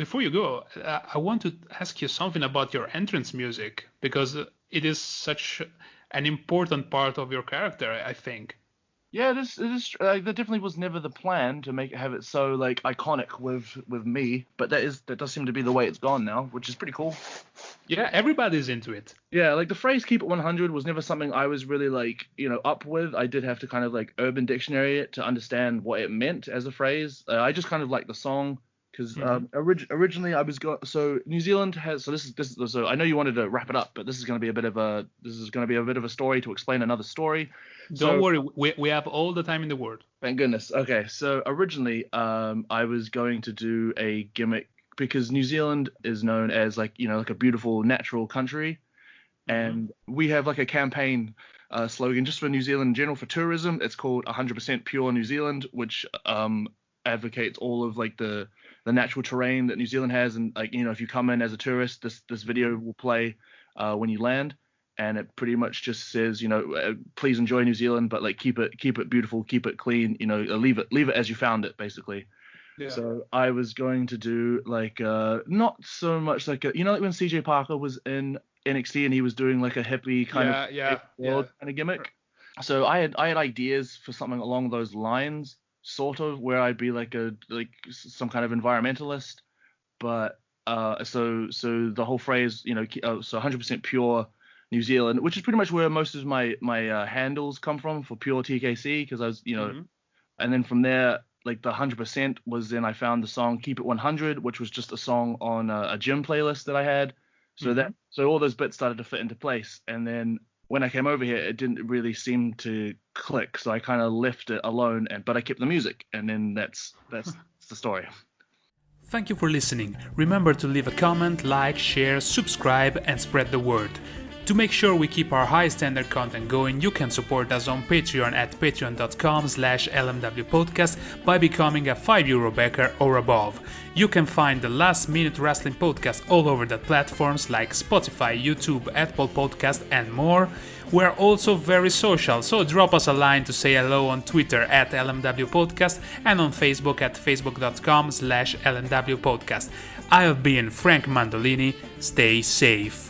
before you go, I want to ask you something about your entrance music, because it is such an important part of your character, I think. Yeah, it is. That definitely was never the plan to have it so like iconic with me, but that does seem to be the way it's gone now, which is pretty cool. Yeah, everybody's into it. Yeah, like the phrase "keep it 100" was never something I was really like up with. I did have to kind of like Urban Dictionary it to understand what it meant as a phrase. I just kind of like the song because originally I was so New Zealand has this is so I know you wanted to wrap it up, but this is going to be a bit of a story to explain another story. Don't worry, we have all the time in the world. Thank goodness. Okay, so originally I was going to do a gimmick because New Zealand is known as like a beautiful natural country, and we have like a campaign slogan just for New Zealand in general for tourism. It's called 100% Pure New Zealand, which advocates all of like the natural terrain that New Zealand has, and like if you come in as a tourist, this video will play when you land. And it pretty much just says, please enjoy New Zealand, but like keep it beautiful, keep it clean, leave it as you found it, basically. Yeah. So I was going to do like not so much like like when CJ Parker was in NXT and he was doing like a hippie kind of gimmick. So I had ideas for something along those lines, sort of, where I'd be like some kind of environmentalist, but so the whole phrase, so 100% pure New Zealand, which is pretty much where most of my handles come from for Pure TKC, because I was, and then from there, like the 100% was then I found the song Keep It 100, which was just a song on a gym playlist that I had. So so all those bits started to fit into place. And then when I came over here, it didn't really seem to click. So I kind of left it alone, but I kept the music. And then that's the story. Thank you for listening. Remember to leave a comment, like, share, subscribe, and spread the word. To make sure we keep our high standard content going, you can support us on Patreon at patreon.com/LMWpodcast by becoming a €5 backer or above. You can find the Last Minute Wrestling Podcast all over the platforms like Spotify, YouTube, Apple Podcast and more. We're also very social, so drop us a line to say hello on Twitter at LMW Podcast and on Facebook at facebook.com/LMW Podcast. I have been Frank Mandolini. Stay safe.